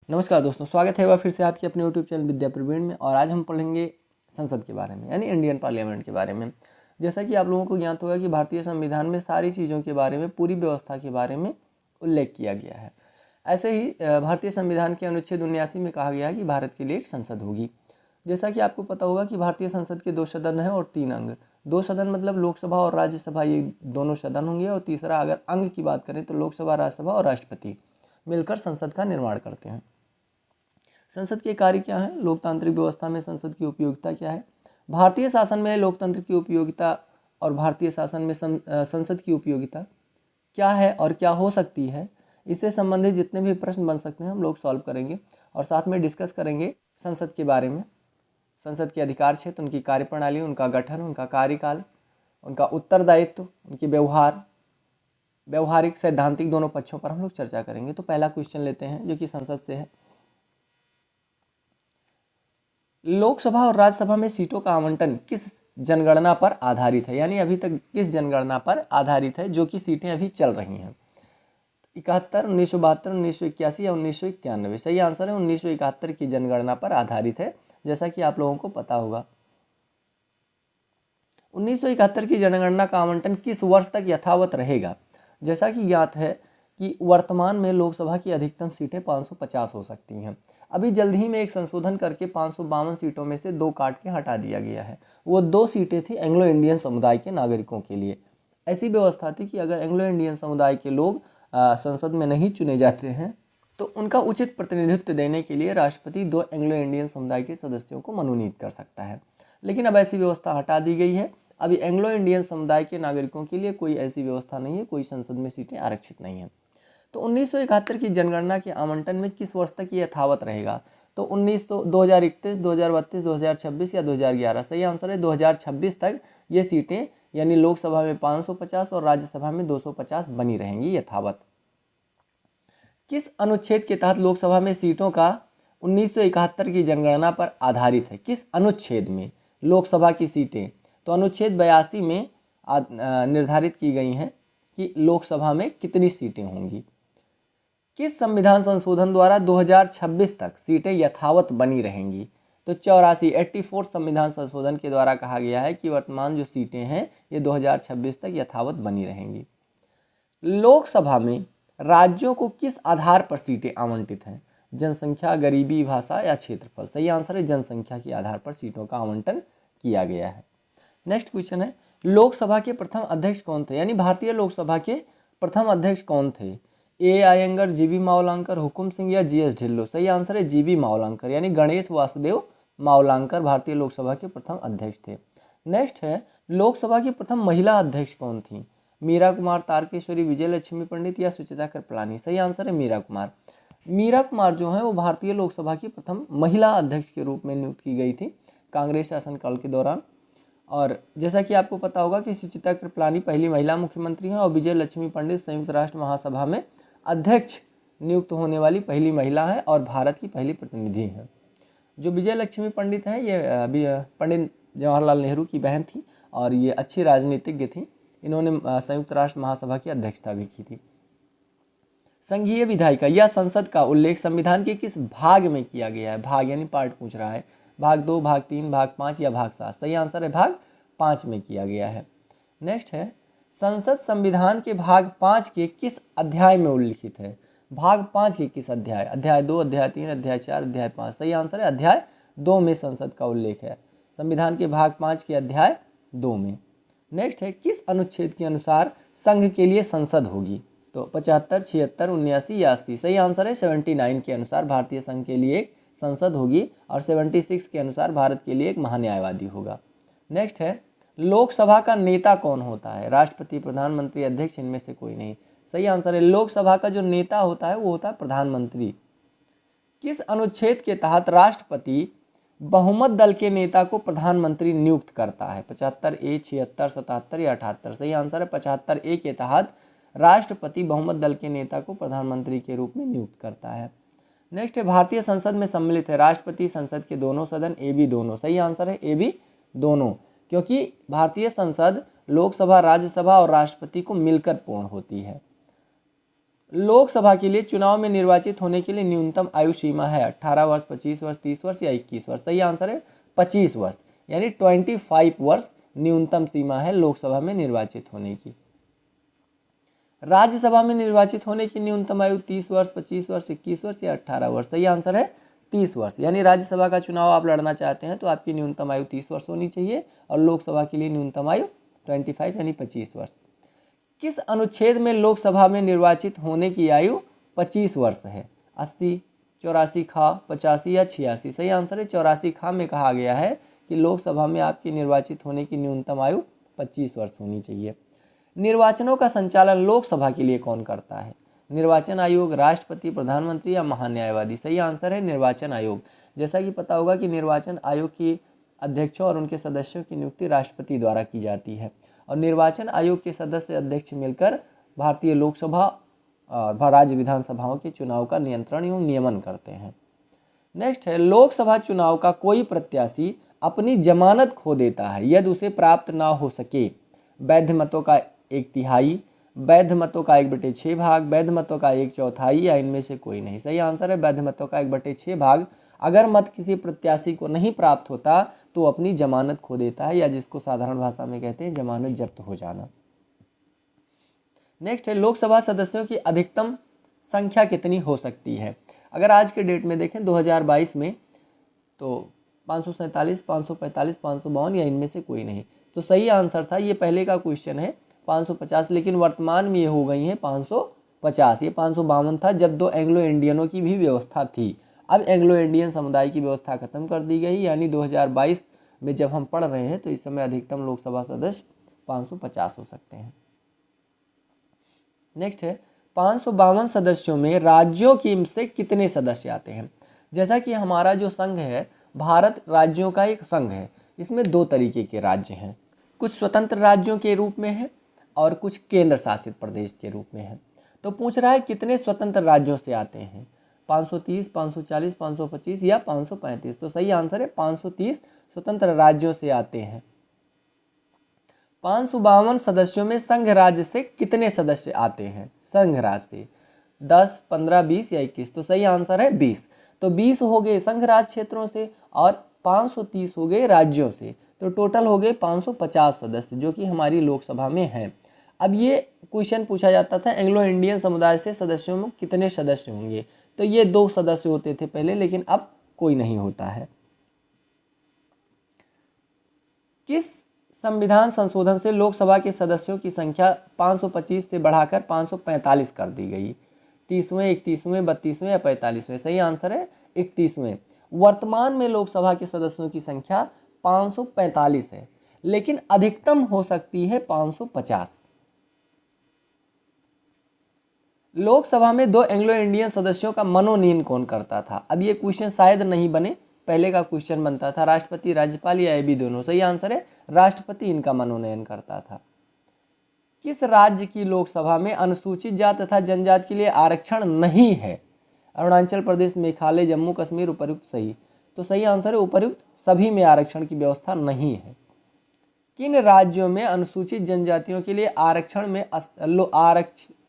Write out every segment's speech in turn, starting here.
नमस्कार दोस्तों, स्वागत है एक बार फिर से आपके अपने यूट्यूब चैनल विद्या प्रवीण में। और आज हम पढ़ेंगे संसद के बारे में, यानी इंडियन पार्लियामेंट के बारे में। जैसा कि आप लोगों को ज्ञात होगा कि भारतीय संविधान में सारी चीज़ों के बारे में, पूरी व्यवस्था के बारे में उल्लेख किया गया है। ऐसे ही भारतीय संविधान के अनुच्छेद 79 में कहा गया है कि भारत के लिए एक संसद होगी। जैसा कि आपको पता होगा कि भारतीय संसद के 2 सदन हैं और 3 अंग। 2 सदन मतलब लोकसभा और राज्यसभा, ये दोनों सदन होंगे। और तीसरा अगर अंग की बात करें तो लोकसभा, राज्यसभा और राष्ट्रपति मिलकर संसद का निर्माण करते हैं। संसद के कार्य क्या है, लोकतांत्रिक व्यवस्था में संसद की उपयोगिता क्या है, भारतीय शासन में लोकतंत्र की उपयोगिता और भारतीय शासन में संसद की उपयोगिता क्या है और क्या हो सकती है, इससे संबंधित जितने भी प्रश्न बन सकते हैं हम लोग सॉल्व करेंगे। और साथ में डिस्कस करेंगे संसद के बारे में, संसद के अधिकार क्षेत्र, उनकी कार्यप्रणाली, उनका गठन, उनका कार्यकाल, उनका उत्तरदायित्व, उनके व्यवहारिक सैद्धांतिक दोनों पक्षों पर हम लोग चर्चा करेंगे। तो पहला क्वेश्चन लेते हैं जो कि संसद से है। लोकसभा और राज्यसभा में सीटों का आवंटन किस जनगणना पर आधारित है, यानी अभी तक किस जनगणना पर आधारित है जो कि सीटें अभी चल रही हैं। 71, 1972, 1981 या 1991। सही आंसर है 1971 की जनगणना पर आधारित है, जैसा कि आप लोगों को पता होगा। 1971 की जनगणना का आवंटन किस वर्ष तक यथावत रहेगा। जैसा कि ज्ञात है कि वर्तमान में लोकसभा की अधिकतम सीटें 550 हो सकती हैं। अभी जल्द ही में एक संशोधन करके 552 सीटों में से 2 काट के हटा दिया गया है। वो 2 सीटें थी एंग्लो इंडियन समुदाय के नागरिकों के लिए। ऐसी व्यवस्था थी कि अगर एंग्लो इंडियन समुदाय के लोग संसद में नहीं चुने जाते हैं तो उनका उचित प्रतिनिधित्व देने के लिए राष्ट्रपति 2 एंग्लो इंडियन समुदाय के सदस्यों को मनोनीत कर सकता है। लेकिन अब ऐसी व्यवस्था हटा दी गई है। अभी एंग्लो इंडियन समुदाय के नागरिकों के लिए कोई ऐसी व्यवस्था नहीं है, कोई संसद में सीटें आरक्षित नहीं है। तो 1971 की जनगणना के आवंटन में किस वर्ष तक ये यथावत रहेगा। तो 2031, 2032, 2026 या 2011। सही आंसर है 2026 तक ये सीटें, यानी लोकसभा में 550 और राज्यसभा में 250 बनी रहेंगी यथावत। किस अनुच्छेद के तहत लोकसभा में सीटों का 1971 की जनगणना पर आधारित है। किस अनुच्छेद में लोकसभा की सीटें, तो अनुच्छेद 82 में निर्धारित की गई हैं कि लोकसभा में कितनी सीटें होंगी। किस संविधान संशोधन द्वारा 2026 तक सीटें यथावत बनी रहेंगी। तो 84 संविधान संशोधन के द्वारा कहा गया है कि वर्तमान जो सीटें हैं ये 2026 तक यथावत बनी रहेंगी। लोकसभा में राज्यों को किस आधार पर सीटें आवंटित हैं। जनसंख्या, गरीबी, भाषा या क्षेत्रफल। सही आंसर है जनसंख्या के आधार पर सीटों का आवंटन किया गया है। नेक्स्ट क्वेश्चन है, लोकसभा के प्रथम अध्यक्ष कौन थे, यानी भारतीय लोकसभा के प्रथम अध्यक्ष कौन थे। ए आयंगर, जीबी मावलांकर, हुकुम सिंह या जीएस ढिल्लो। सही आंसर है जीबी मावलांकर, यानी गणेश वासुदेव मावलांकर भारतीय लोकसभा के प्रथम अध्यक्ष थे। नेक्स्ट है, लोकसभा की प्रथम महिला अध्यक्ष कौन थी। मीरा कुमार, तारकेश्वरी, विजय लक्ष्मी पंडित या सुचिता कृपलानी। सही आंसर है मीरा कुमार। मीरा कुमार जो है वो भारतीय लोकसभा की प्रथम महिला अध्यक्ष के रूप में नियुक्त की गई थी कांग्रेस शासनकाल के दौरान। और जैसा कि आपको पता होगा कि सुचिता कृपलानी पहली महिला मुख्यमंत्री हैं और विजय लक्ष्मी पंडित संयुक्त राष्ट्र महासभा में अध्यक्ष नियुक्त होने वाली पहली महिला है और भारत की पहली प्रतिनिधि हैं। जो विजय लक्ष्मी पंडित हैं ये पंडित जवाहरलाल नेहरू की बहन थी और ये अच्छी राजनीतिज्ञ थी। इन्होंने संयुक्त राष्ट्र महासभा की अध्यक्षता भी की थी। संघीय विधायिका या संसद का उल्लेख संविधान के किस भाग में किया गया है। भाग यानी पार्ट पूछ रहा है। भाग 2, भाग 3, भाग 5 या भाग 7। सही आंसर है भाग 5 में किया गया है। नेक्स्ट है, संसद संविधान के भाग 5 के किस अध्याय में उल्लिखित है। भाग 5 के किस अध्याय, अध्याय 2, अध्याय 3, अध्याय 4, अध्याय 5। सही आंसर है अध्याय 2 में संसद का उल्लेख है, संविधान के भाग 5 के अध्याय 2 में। नेक्स्ट है, किस अनुच्छेद के अनुसार संघ के लिए संसद होगी। तो 75, 76, 79 या 80। सही आंसर है 79 के अनुसार भारतीय संघ के लिए एक संसद होगी और 76 के अनुसार भारत के लिए एक महान्यायवादी होगा। नेक्स्ट है, लोकसभा का नेता कौन होता है। राष्ट्रपति, प्रधानमंत्री, अध्यक्ष, इनमें से कोई नहीं। सही आंसर है लोकसभा का जो नेता होता है वो होता है प्रधानमंत्री। किस अनुच्छेद के तहत राष्ट्रपति बहुमत दल के नेता को प्रधानमंत्री नियुक्त करता है। 75A, 76, 77 या 78। सही आंसर है 75A के तहत राष्ट्रपति बहुमत दल के नेता को प्रधानमंत्री के रूप में नियुक्त करता है। नेक्स्ट है, भारतीय संसद में सम्मिलित है राष्ट्रपति, संसद के दोनों सदन, ए बी दोनों। सही आंसर है ए बी दोनों, क्योंकि भारतीय संसद लोकसभा, राज्यसभा और राष्ट्रपति को मिलकर पूर्ण होती है। लोकसभा के लिए चुनाव में निर्वाचित होने के लिए न्यूनतम आयु सीमा है 18 वर्ष, 25 वर्ष, 30 वर्ष या 21 वर्ष। सही आंसर है 25 वर्ष, यानी 25 वर्ष न्यूनतम सीमा है लोकसभा में निर्वाचित होने की। राज्यसभा में निर्वाचित होने की न्यूनतम आयु 30 वर्ष, 25 वर्ष, 21 वर्ष या 18 वर्ष। सही आंसर है 30 वर्ष, यानी राज्यसभा का चुनाव आप लड़ना चाहते हैं तो आपकी न्यूनतम आयु 30 वर्ष होनी चाहिए और लोकसभा के लिए न्यूनतम आयु 25 यानी 25 वर्ष। किस अनुच्छेद में लोकसभा में निर्वाचित होने की आयु 25 वर्ष है? 80, 84 खा, 85 या 86। सही आंसर है 84 खा में कहा गया है कि लोकसभा में आपकी निर्वाचित होने की न्यूनतम आयु 25 वर्ष होनी चाहिए। निर्वाचनों का संचालन लोकसभा के लिए कौन करता है? निर्वाचन आयोग, राष्ट्रपति, प्रधानमंत्री या महान्यायवादी। सही आंसर है निर्वाचन आयोग। जैसा कि पता होगा कि निर्वाचन आयोग की अध्यक्षों और उनके सदस्यों की नियुक्ति राष्ट्रपति द्वारा की जाती है और निर्वाचन आयोग के सदस्य अध्यक्ष मिलकर भारतीय लोकसभा और राज्य विधानसभाओं के चुनाव का नियंत्रण एवं नियमन करते हैं। नेक्स्ट है, लोकसभा चुनाव का कोई प्रत्याशी अपनी जमानत खो देता है यदि उसे प्राप्त ना हो सके। वैध मतों का 1/3, वैध मतों का 1/6 भाग, वैध मतों का 1/4 या इनमें से कोई नहीं। सही आंसर है वैध मतों का 1/6 भाग। अगर मत किसी प्रत्याशी को नहीं प्राप्त होता तो अपनी जमानत खो देता है, या जिसको साधारण भाषा में कहते हैं जमानत जब्त हो जाना। नेक्स्ट है, लोकसभा सदस्यों की अधिकतम संख्या कितनी हो सकती है? अगर आज के डेट में देखें 2022 में तो 547, 545, 552 या इनमें से कोई नहीं। तो सही आंसर था, ये पहले का क्वेश्चन है 550, लेकिन वर्तमान में ये हो गई हैं 550। ये 552 था जब दो एंग्लो इंडियनों की भी व्यवस्था थी। अब एंग्लो इंडियन समुदाय की व्यवस्था खत्म कर दी गई, यानी 2022 में जब हम पढ़ रहे हैं तो इस समय अधिकतम लोकसभा सदस्य 550 हो सकते हैं। नेक्स्ट है, 552 सदस्यों में राज्यों की से कितने सदस्य आते हैं? जैसा कि हमारा जो संघ है भारत राज्यों का एक संघ है, इसमें 2 तरीके के राज्य हैं, कुछ स्वतंत्र राज्यों के रूप में है और कुछ केंद्र शासित प्रदेश के रूप में है। तो पूछ रहा है कितने स्वतंत्र राज्यों से आते हैं, 530, 540, 525 या 535। तो सही आंसर है 530 स्वतंत्र राज्यों से आते हैं। 552 सदस्यों में संघ राज्य से कितने सदस्य आते हैं? संघ राज्य से 10, 15, 20 या 21। तो सही आंसर है 20। तो 20 हो गए संघ राज्य क्षेत्रों से और 530 हो गए राज्यों से, तो टोटल हो गए 550 सदस्य जो कि हमारी लोकसभा में हैं। अब ये क्वेश्चन पूछा जाता था एंग्लो इंडियन समुदाय से सदस्यों में कितने सदस्य होंगे, तो ये 2 सदस्य होते थे पहले, लेकिन अब कोई नहीं होता है। किस संविधान संशोधन से लोकसभा के सदस्यों की संख्या 525 से बढ़ाकर 545 कर दी गई? 30वें, 31वें, 32वें या 45वें? सही आंसर है 31वें। वर्तमान में लोकसभा के सदस्यों की संख्या 545 है, लेकिन अधिकतम हो सकती है 550। लोकसभा में 2 एंग्लो इंडियन सदस्यों का मनोनयन कौन करता था? अब ये क्वेश्चन शायद नहीं बने, पहले का क्वेश्चन बनता था राष्ट्रपति, राज्यपाल या ये भी दोनों। सही आंसर है राष्ट्रपति इनका मनोनयन करता था। किस राज्य की लोकसभा में अनुसूचित जाति तथा जनजाति के लिए आरक्षण नहीं है? अरुणाचल प्रदेश, मेघालय, जम्मू कश्मीर, उपर्युक्त। सही। तो सही आंसर है उपर्युक्त सभी में आरक्षण की व्यवस्था नहीं है। किन राज्यों में अनुसूचित जनजातियों के लिए आरक्षण में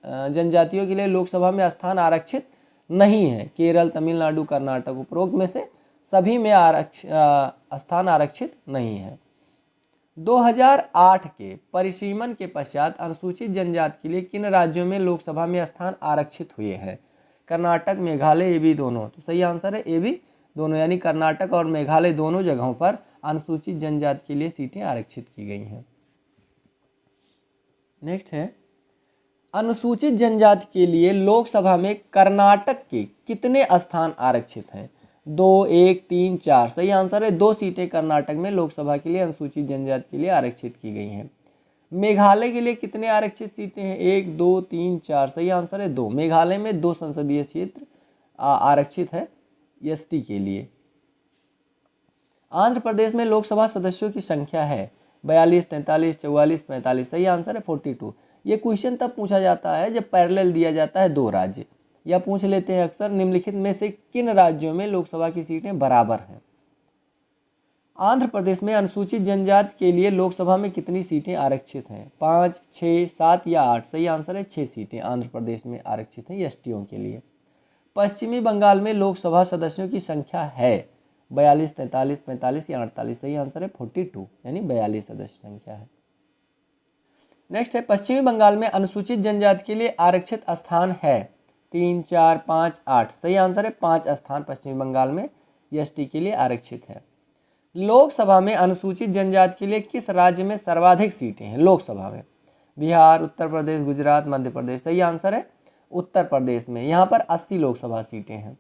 जनजातियों के लिए लोकसभा में स्थान आरक्षित नहीं है? केरल, तमिलनाडु, कर्नाटक। उपरोक्त में से सभी में स्थान आरक्षित नहीं है। 2008 के परिसीमन के पश्चात अनुसूचित जनजाति के लिए किन राज्यों में लोकसभा में स्थान आरक्षित हुए हैं? कर्नाटक, मेघालय, ये भी दोनों। तो सही आंसर है ये भी दोनों, यानी कर्नाटक और मेघालय दोनों जगहों पर अनुसूचित जनजाति के लिए सीटें आरक्षित की गई हैं। नेक्स्ट है, अनुसूचित जनजाति के लिए लोकसभा में कर्नाटक के कितने स्थान आरक्षित हैं? 2, 1, 3, 4। सही आंसर है 2 सीटें कर्नाटक में लोकसभा के लिए अनुसूचित जनजाति के लिए आरक्षित की गई हैं। मेघालय के लिए कितने आरक्षित सीटें हैं? 1, 2, 3, 4। सही आंसर है 2। मेघालय में 2 संसदीय क्षेत्र आरक्षित है एसटी के लिए। आंध्र प्रदेश में लोकसभा सदस्यों की संख्या है 42, 43, 44, 45। सही आंसर है 42। ये क्वेश्चन तब पूछा जाता है जब पैरेलल दिया जाता है 2 राज्य, या पूछ लेते हैं अक्सर निम्नलिखित में से किन राज्यों में लोकसभा की सीटें बराबर हैं? आंध्र प्रदेश में अनुसूचित जनजाति के लिए लोकसभा में कितनी सीटें आरक्षित हैं? 5, 6, 7 या 8? सही आंसर है 6 सीटें आंध्र प्रदेश में आरक्षित हैं एसटीओ के लिए। पश्चिमी बंगाल में लोकसभा सदस्यों की संख्या है 42, 43, 45 या 48? सही आंसर है 42 यानी 42 सदस्य संख्या है। नेक्स्ट है पश्चिमी बंगाल में अनुसूचित जनजाति के लिए आरक्षित स्थान है 3, 4, 5, 8? सही आंसर है 5 स्थान पश्चिमी बंगाल में एसटी के लिए आरक्षित है। लोकसभा में अनुसूचित जनजाति के लिए किस राज्य में सर्वाधिक सीटें हैं? लोकसभा में बिहार, उत्तर प्रदेश, गुजरात, मध्य प्रदेश? सही आंसर है उत्तर प्रदेश में, यहाँ पर 80 लोकसभा सीटें हैं।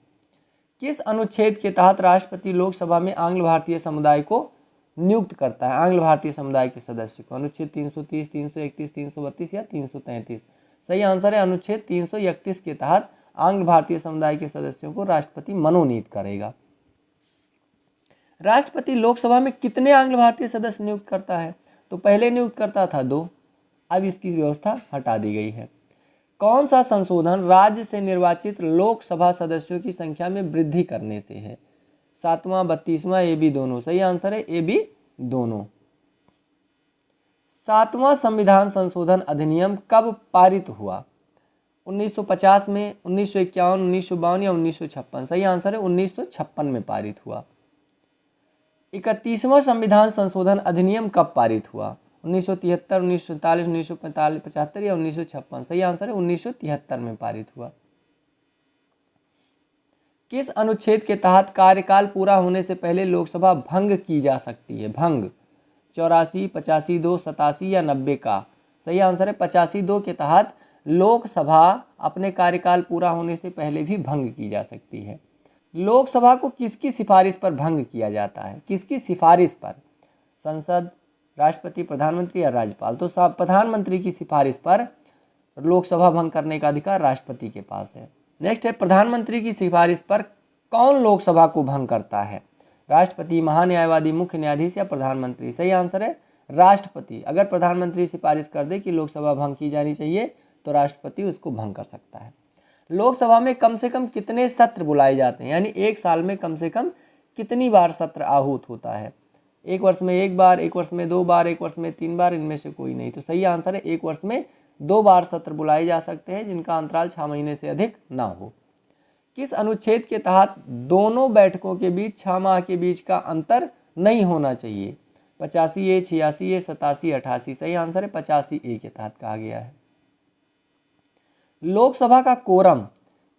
किस अनुच्छेद के तहत राष्ट्रपति लोकसभा में आंग्ल भारतीय समुदाय को नियुक्त करता है? आंग्ल भारतीय समुदाय के सदस्य को। अनुच्छेद 330, 331, 332 या 333? सही आंसर है अनुच्छेद 331 के तहत आंग्ल भारतीय समुदाय के सदस्यों को राष्ट्रपति मनोनीत करेगा। राष्ट्रपति लोकसभा में कितने आंग्ल भारतीय सदस्य नियुक्त करता है? तो पहले नियुक्त करता था 2, अब इसकी व्यवस्था हटा दी गई है। कौन सा संशोधन राज्य से निर्वाचित लोकसभा सदस्यों की संख्या में वृद्धि करने से है? 7वां, 32वां, ए बी दोनों? सही आंसर है ए बी दोनों। 7वां संविधान संशोधन अधिनियम कब पारित हुआ? 1950 में, 1951, 1952 या 1956? सही आंसर है 1956 में पारित हुआ। 31वां संविधान संशोधन अधिनियम कब पारित हुआ? 1973, 1947, 1945, 75 या 1956? सही आंसर है 1973 में पारित हुआ। किस अनुच्छेद के तहत कार्यकाल पूरा होने से पहले लोकसभा भंग की जा सकती है? भंग 84, 85(2), 87 या 90 का? सही आंसर है 85(2) के तहत लोकसभा अपने कार्यकाल पूरा होने से पहले भी भंग की जा सकती है। लोकसभा को किसकी सिफारिश पर भंग किया जाता है? किसकी सिफारिश पर? संसद, राष्ट्रपति, प्रधानमंत्री या राज्यपाल? तो प्रधानमंत्री की सिफारिश पर लोकसभा भंग करने का अधिकार राष्ट्रपति के पास है। नेक्स्ट है प्रधानमंत्री की सिफारिश पर कौन लोकसभा को भंग करता है? राष्ट्रपति, महान्यायवादी, मुख्य न्यायाधीश या प्रधानमंत्री? सही आंसर है राष्ट्रपति। अगर प्रधानमंत्री सिफारिश कर दे कि लोकसभा भंग की जानी चाहिए तो राष्ट्रपति उसको भंग कर सकता है। लोकसभा में कम से कम कितने सत्र बुलाए जाते हैं? यानी एक साल में कम से कम कितनी बार सत्र आहूत होता है? 1 वर्ष में 1 बार, 1 वर्ष में 2 बार, 1 वर्ष में 3 बार? इनमें से कोई नहीं। तो सही आंसर है 1 वर्ष में 2 बार सत्र बुलाए जा सकते हैं जिनका अंतराल 6 महीने से अधिक ना हो। किस अनुच्छेद के तहत दोनों बैठकों के बीच 6 माह के बीच का अंतर नहीं होना चाहिए? 85A, 86A, 87, 88? सही आंसर है 85A के तहत कहा गया है। लोकसभा का कोरम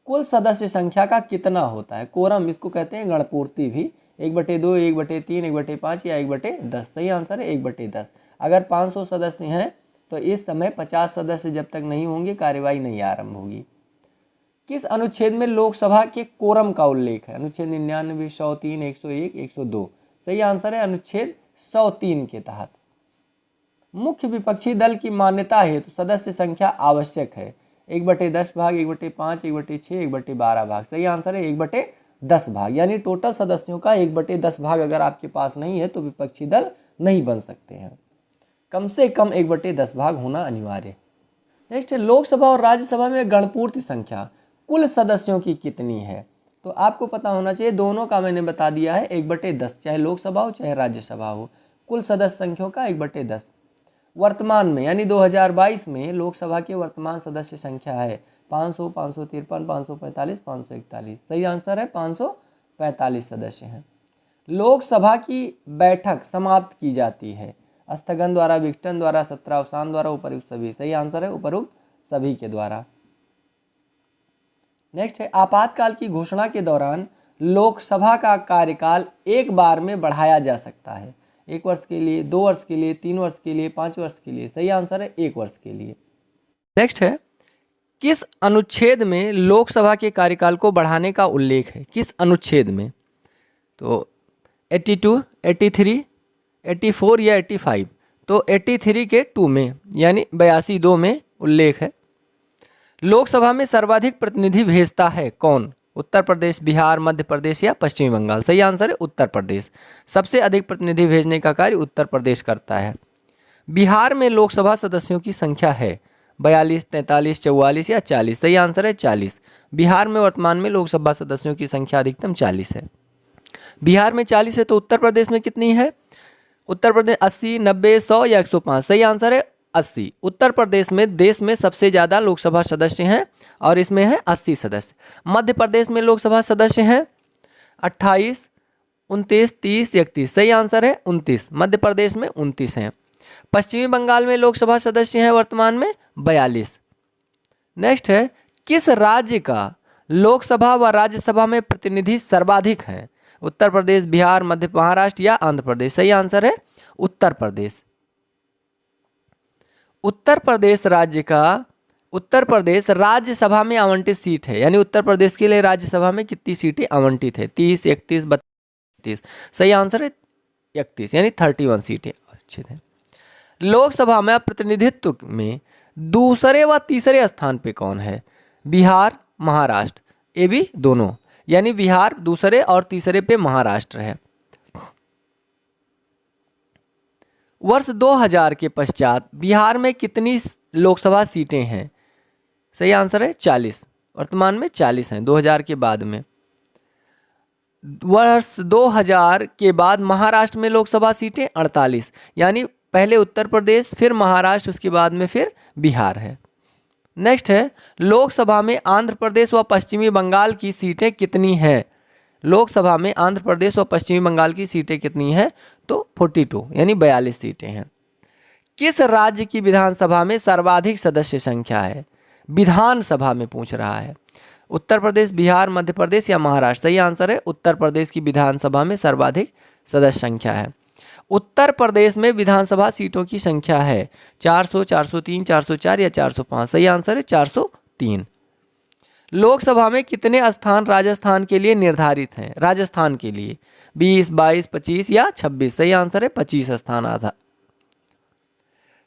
कुल सदस्य संख्या का कितना होता है? कोरम इसको कहते हैं गणपूर्ति भी। 1/2, 1/3, 1/5 या 1/10? सही आंसर है 1/10। अगर 500 सदस्य हैं तो इस समय 50 सदस्य जब तक नहीं होंगे कार्यवाही नहीं आरंभ होगी। किस अनुच्छेद में लोकसभा के कोरम का उल्लेख है? अनुच्छेद 99, 103, 101, 102? सही आंसर है अनुच्छेद 103 के तहत। मुख्य विपक्षी दल की मान्यता हेतु सदस्य संख्या आवश्यक है? 1/10 भाग, 1/5, 1/6, 1/12 भाग? सही आंसर है 1/10 भाग। यानी टोटल सदस्यों का 1/10 भाग अगर आपके पास नहीं है तो विपक्षी दल नहीं बन सकते हैं। कम से कम 1/10 भाग होना अनिवार्य। नेक्स्ट है लोकसभा और राज्यसभा में गणपूर्ति संख्या कुल सदस्यों की कितनी है? तो आपको पता होना चाहिए, दोनों का मैंने बता दिया है 1/10, चाहे लोकसभा हो चाहे राज्यसभा हो। कुल सदस्य संख्या का 1/10। वर्तमान में यानी 2022 में लोकसभा के वर्तमान सदस्य संख्या है 500, 553, 545, 541? सही आंसर है 545 सदस्य हैं। लोकसभा की बैठक समाप्त की जाती है स्थगन द्वारा, विघटन द्वारा, सत्रावसान द्वारा, उपरोक्त सभी? सही आंसर है उपरोक्त सभी के द्वारा। नेक्स्ट है आपातकाल की घोषणा के दौरान लोकसभा का कार्यकाल एक बार में बढ़ाया जा सकता है? 1 वर्ष के लिए, 2 वर्ष के लिए, 3 वर्ष के लिए, 5 वर्ष के लिए? सही आंसर है 1 वर्ष के लिए। नेक्स्ट है किस अनुच्छेद में लोकसभा के कार्यकाल को बढ़ाने का उल्लेख है? किस अनुच्छेद में? तो 82, 83, 84 या 85? तो 83 के 2 में यानी 82(2) में उल्लेख है। लोकसभा में सर्वाधिक प्रतिनिधि भेजता है कौन? उत्तर प्रदेश, बिहार, मध्य प्रदेश या पश्चिमी बंगाल? सही आंसर है उत्तर प्रदेश। सबसे अधिक प्रतिनिधि भेजने का कार्य उत्तर प्रदेश करता है। बिहार में लोकसभा सदस्यों की संख्या है 42, 43, 44 या 40? सही आंसर है 40। बिहार में वर्तमान में लोकसभा सदस्यों की संख्या अधिकतम 40 है। बिहार में 40 है तो उत्तर प्रदेश में कितनी है? उत्तर प्रदेश 80, 90, 100 या 105? सही आंसर है 80। उत्तर प्रदेश में देश में सबसे ज़्यादा लोकसभा सदस्य हैं और इसमें है 80 सदस्य। मध्य प्रदेश में लोकसभा सदस्य हैं 28, 29, 30, 31। सही आंसर है 29। मध्य प्रदेश में 29 हैं। पश्चिमी बंगाल में लोकसभा सदस्य हैं वर्तमान में 42। नेक्स्ट है, किस राज्य का लोकसभा व राज्यसभा में प्रतिनिधि सर्वाधिक हैं? उत्तर प्रदेश, बिहार, मध्य महाराष्ट्र या आंध्र प्रदेश? सही आंसर है उत्तर प्रदेश। उत्तर प्रदेश राज्यसभा में आवंटित सीट है, यानी उत्तर प्रदेश के लिए राज्यसभा में कितनी सीटें आवंटित है? 30, 31, 32। सही आंसर है 31, यानी 31 सीटें आवंटित हैं। लोकसभा में प्रतिनिधित्व में दूसरे व तीसरे स्थान पे कौन है? बिहार, महाराष्ट्र, ये भी दोनों, यानी बिहार दूसरे और तीसरे पे महाराष्ट्र है। वर्ष 2000 के पश्चात बिहार में कितनी लोकसभा सीटें हैं? सही आंसर है 40। वर्तमान में 40 हैं 2000 के बाद में। वर्ष 2000 के बाद महाराष्ट्र में लोकसभा सीटें 48, यानी पहले उत्तर प्रदेश, फिर महाराष्ट्र, उसके बाद में फिर बिहार है। नेक्स्ट है, लोकसभा में आंध्र प्रदेश व पश्चिमी बंगाल की सीटें कितनी हैं? लोकसभा में आंध्र प्रदेश व पश्चिमी बंगाल की सीटें कितनी हैं? तो 42, यानी 42 सीटें हैं। किस राज्य की विधानसभा में सर्वाधिक सदस्य संख्या है? विधानसभा में पूछ रहा है। उत्तर प्रदेश, बिहार, मध्य प्रदेश या महाराष्ट्र? सही आंसर है उत्तर प्रदेश की विधानसभा में सर्वाधिक सदस्य संख्या है। उत्तर प्रदेश में विधानसभा सीटों की संख्या है 400, 403, 404 या 405? सही आंसर है 403। लोकसभा में कितने स्थान राजस्थान के लिए निर्धारित हैं? राजस्थान के लिए 20, 22, 25 या 26? सही आंसर है 25 स्थान आधा।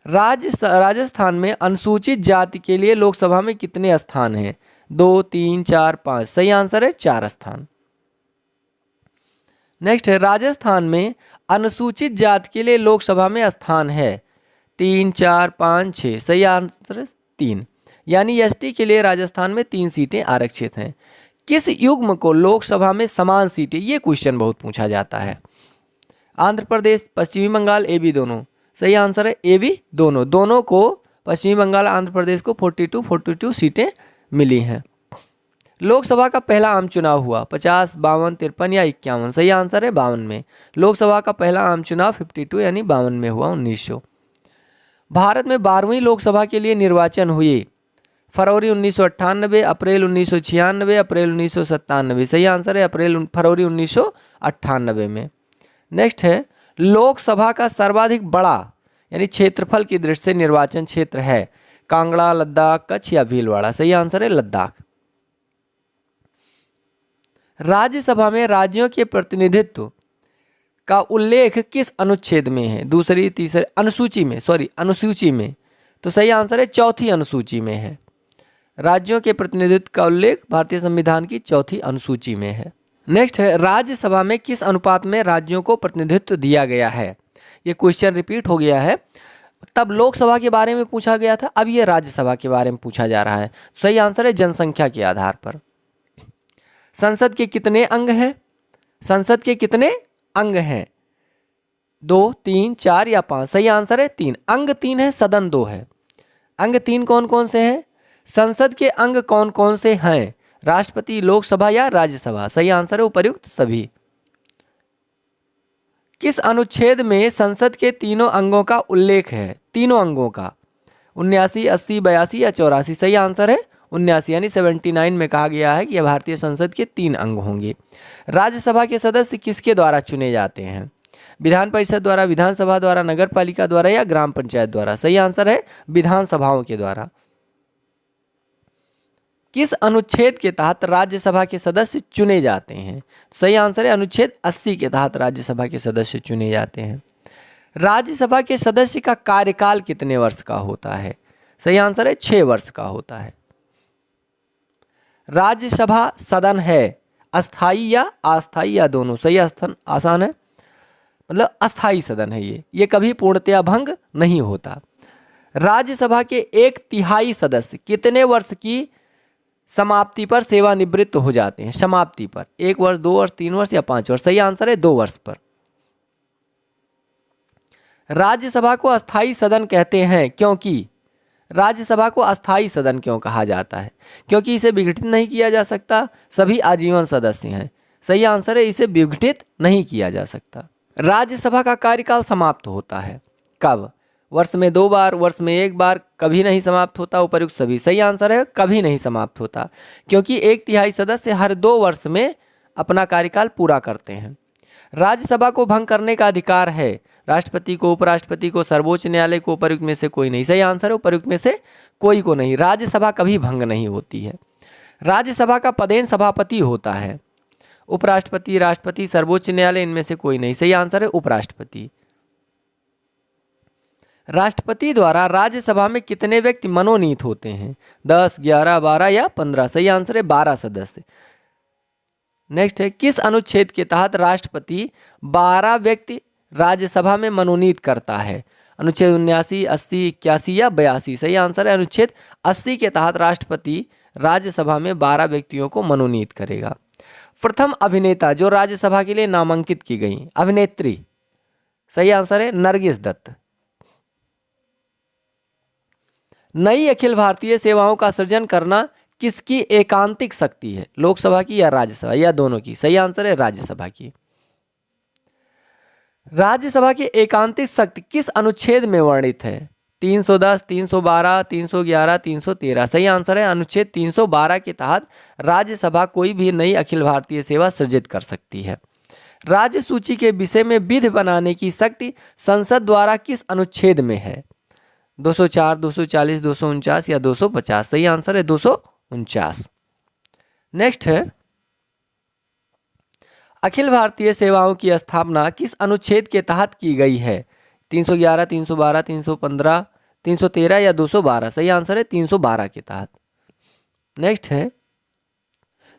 राजस्थान में अनुसूचित जाति के लिए लोकसभा में कितने स्थान हैं? 2, 3, 4, 5? सही आंसर है 4 स्थान। नेक्स्ट है, राजस्थान में अनुसूचित जाति के लिए लोकसभा में स्थान है 3, 4, 5, 6? सही आंसर है 3, यानी एसटी के लिए राजस्थान में 3 सीटें आरक्षित हैं। किस युग्म को लोकसभा में समान सीटें? ये क्वेश्चन बहुत पूछा जाता है। आंध्र प्रदेश, पश्चिमी बंगाल, ए बी दोनों? सही आंसर है ए बी दोनों। दोनों को, पश्चिमी बंगाल, आंध्र प्रदेश को 42 सीटें मिली हैं। लोकसभा का पहला आम चुनाव हुआ 50, 52, 53 या 51? सही आंसर है 52 में। लोकसभा का पहला आम चुनाव 52 यानी 52 में हुआ 1900। भारत में 12वीं लोकसभा के लिए निर्वाचन हुए फरवरी 1998, अप्रैल 1996, अप्रैल 1997? सही आंसर है फरवरी 1998 में। नेक्स्ट है, लोकसभा का सर्वाधिक बड़ा यानी क्षेत्रफल की दृष्टि से निर्वाचन क्षेत्र है कांगड़ा, लद्दाख, कच्छ या भीलवाड़ा? सही आंसर है लद्दाख। राज्यसभा में राज्यों के प्रतिनिधित्व का उल्लेख किस अनुच्छेद में है? दूसरी, तीसरी अनुसूची में? तो सही आंसर है चौथी अनुसूची में है। राज्यों के प्रतिनिधित्व का उल्लेख भारतीय संविधान की चौथी अनुसूची में है। नेक्स्ट है, राज्यसभा में किस अनुपात में राज्यों को प्रतिनिधित्व दिया गया है? ये क्वेश्चन रिपीट हो गया है। तब लोकसभा के बारे में पूछा गया था, अब ये राज्यसभा के बारे में पूछा जा रहा है। सही आंसर है जनसंख्या के आधार पर। संसद के कितने अंग हैं? संसद के कितने अंग हैं? 2, 3, 4 या 5? सही आंसर है 3। अंग 3 है, सदन 2 है। अंग 3 कौन कौन से हैं? संसद के अंग कौन कौन से हैं? राष्ट्रपति, लोकसभा या राज्यसभा? सही आंसर है उपर्युक्त सभी। किस अनुच्छेद में संसद के तीनों अंगों का उल्लेख है? तीनों अंगों का 79, 80, 82 या 84? सही आंसर है 79, यानी 79 में कहा गया है कि यह भारतीय संसद के 3 अंग होंगे। राज्यसभा के सदस्य किसके द्वारा चुने जाते हैं? विधान परिषद द्वारा, विधानसभा द्वारा, नगर पालिका द्वारा या ग्राम पंचायत द्वारा? सही आंसर है विधानसभाओं के द्वारा। किस अनुच्छेद के तहत राज्यसभा के सदस्य चुने जाते हैं? सही आंसर है अनुच्छेद 80 के तहत राज्यसभा के सदस्य चुने जाते हैं। राज्यसभा के सदस्य का कार्यकाल कितने वर्ष का होता है? सही आंसर है 6 वर्ष का होता है। राज्यसभा सदन है अस्थाई या अस्थाई या दोनों? सही आसान है, मतलब अस्थाई सदन है ये कभी पूर्णतया भंग नहीं होता। राज्यसभा के 1/3 सदस्य कितने वर्ष की समाप्ति पर सेवानिवृत्त हो जाते हैं। समाप्ति पर 1 वर्ष, 2 वर्ष, 3 वर्ष या 5 वर्ष। सही आंसर है 2 वर्ष पर। राज्यसभा को अस्थाई सदन कहते हैं क्योंकि, राज्यसभा को अस्थाई सदन क्यों कहा जाता है? क्योंकि इसे विघटित नहीं किया जा सकता, सभी आजीवन सदस्य हैं। सही आंसर है इसे विघटित नहीं किया जा सकता। राज्यसभा का कार्यकाल समाप्त होता है कब? वर्ष में 2 बार, वर्ष में 1 बार, कभी नहीं समाप्त होता, उपर्युक्त सभी। सही आंसर है कभी नहीं समाप्त होता, क्योंकि 1/3 सदस्य हर 2 वर्ष में अपना कार्यकाल पूरा करते हैं। राज्यसभा को भंग करने का अधिकार है राष्ट्रपति को, उपराष्ट्रपति को, सर्वोच्च न्यायालय को, उपर्युक्त में से कोई नहीं। सही आंसर है उपर्युक्त में से कोई को नहीं। राज्यसभा कभी भंग नहीं होती है। राज्यसभा का पदेन सभापति होता है उपराष्ट्रपति, राष्ट्रपति, सर्वोच्च न्यायालय, इनमें से कोई नहीं। सही आंसर है उपराष्ट्रपति। राष्ट्रपति द्वारा राज्यसभा में कितने व्यक्ति मनोनीत होते हैं? 10, 11, 12 या 15। सही आंसर है 12 सदस्य। नेक्स्ट है, किस अनुच्छेद के तहत राष्ट्रपति 12 व्यक्ति राज्यसभा में मनोनीत करता है? अनुच्छेद 79, 80, 81 या 82। सही आंसर है अनुच्छेद 80 के तहत राष्ट्रपति राज्यसभा में 12 व्यक्तियों को मनोनीत करेगा। प्रथम अभिनेता जो राज्यसभा के लिए नामांकित की गई, अभिनेत्री। सही आंसर है नरगिस दत्त। नई अखिल भारतीय सेवाओं का सृजन करना किसकी एकांतिक शक्ति है? लोकसभा की या राज्यसभा या दोनों की? सही आंसर है राज्यसभा की। राज्यसभा की एकांतिक शक्ति किस अनुच्छेद में वर्णित है? 310, 312, 311, 313। सही आंसर है अनुच्छेद 312 के तहत राज्यसभा कोई भी नई अखिल भारतीय सेवा सृजित कर सकती है। राज्य सूची के विषय में विधि बनाने की शक्ति संसद द्वारा किस अनुच्छेद में है? 204, 240, 249 या 250। सही आंसर है 249। नेक्स्ट है, अखिल भारतीय सेवाओं की स्थापना किस अनुच्छेद के तहत की गई है? 311, 312, 315, 313 या 212। सही आंसर है 312 के तहत। नेक्स्ट है,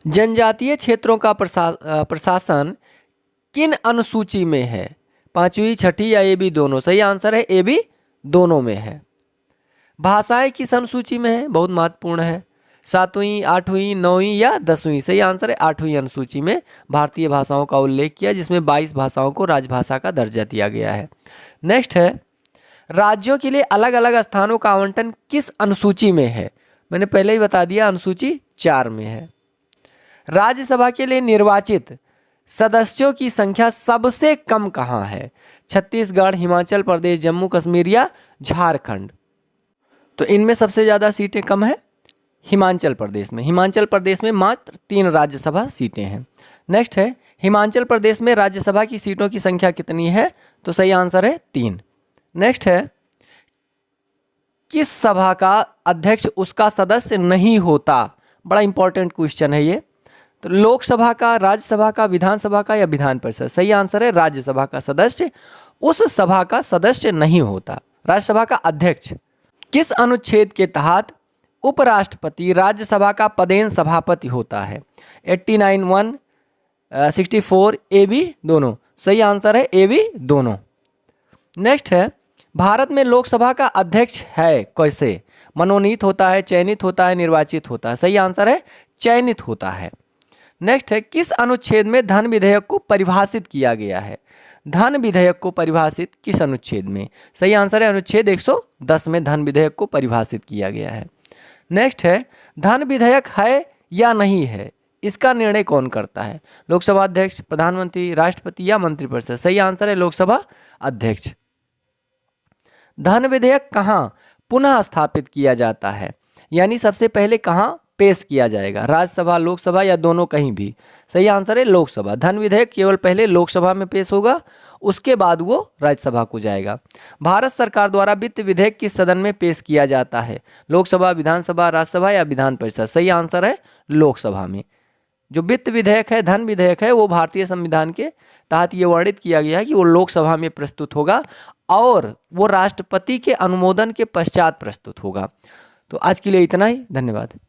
जनजातीय क्षेत्रों का प्रशासन किन अनुसूची में है? 5वीं, 6ठी या ए बी दोनों? सही आंसर है ए बी दोनों में है। भाषाएं किस अनुसूची में है? बहुत महत्वपूर्ण है। 7वीं, 8वीं, 9वीं या 10वीं? सही आंसर है 8वीं अनुसूची में भारतीय भाषाओं का उल्लेख किया, जिसमें 22 भाषाओं को राजभाषा का दर्जा दिया गया है। नेक्स्ट है, राज्यों के लिए अलग अलग स्थानों का आवंटन किस अनुसूची में है? मैंने पहले ही बता दिया, अनुसूची 4 में है। राज्यसभा के लिए निर्वाचित सदस्यों की संख्या सबसे कम कहाँ है? छत्तीसगढ़, हिमाचल प्रदेश, जम्मू कश्मीर या झारखंड? तो इनमें सबसे ज़्यादा सीटें कम है हिमाचल प्रदेश में। हिमाचल प्रदेश में मात्र 3 राज्यसभा सीटें हैं। नेक्स्ट है, हिमाचल प्रदेश में राज्यसभा की सीटों की संख्या कितनी है? तो सही आंसर है 3। नेक्स्ट है, किस सभा का अध्यक्ष उसका सदस्य नहीं होता? बड़ा इंपॉर्टेंट क्वेश्चन है ये। तो लोकसभा का, राज्यसभा का, विधानसभा का या विधान परिषद? सही आंसर है राज्यसभा का सदस्य उस सभा का सदस्य नहीं होता। राज्यसभा का अध्यक्ष। किस अनुच्छेद के तहत उपराष्ट्रपति राज्यसभा का पदेन सभापति होता है? 89(1), 64, ए बी दोनों? सही आंसर है ए बी दोनों। नेक्स्ट है, भारत में लोकसभा का अध्यक्ष है कैसे? मनोनीत होता है, चयनित होता है, निर्वाचित होता है? सही आंसर है चयनित होता है। नेक्स्ट है, किस अनुच्छेद में धन विधेयक को परिभाषित किया गया है? धन विधेयक को परिभाषित किस अनुच्छेद में? सही आंसर है अनुच्छेद 110 में धन विधेयक को परिभाषित किया गया है। नेक्स्ट है, धन विधेयक है या नहीं है, इसका निर्णय कौन करता है? लोकसभा अध्यक्ष, प्रधानमंत्री, राष्ट्रपति या मंत्रिपरिषद? सही आंसर है लोकसभा अध्यक्ष। धन विधेयक कहाँ पुनः स्थापित किया जाता है, यानी सबसे पहले कहाँ पेश किया जाएगा? राज्यसभा, लोकसभा या दोनों कहीं भी? सही आंसर है लोकसभा। धन विधेयक केवल पहले लोकसभा में पेश होगा, उसके बाद वो राज्यसभा को जाएगा। भारत सरकार द्वारा वित्त विधेयक किस सदन में पेश किया जाता है? लोकसभा, विधानसभा, राज्यसभा या विधान परिषद? सही आंसर है लोकसभा में। जो वित्त विधेयक है, धन विधेयक है, वो भारतीय संविधान के तहत ये वर्णित किया गया है कि वो लोकसभा में प्रस्तुत होगा और वो राष्ट्रपति के अनुमोदन के पश्चात प्रस्तुत होगा। तो आज के लिए इतना ही, धन्यवाद।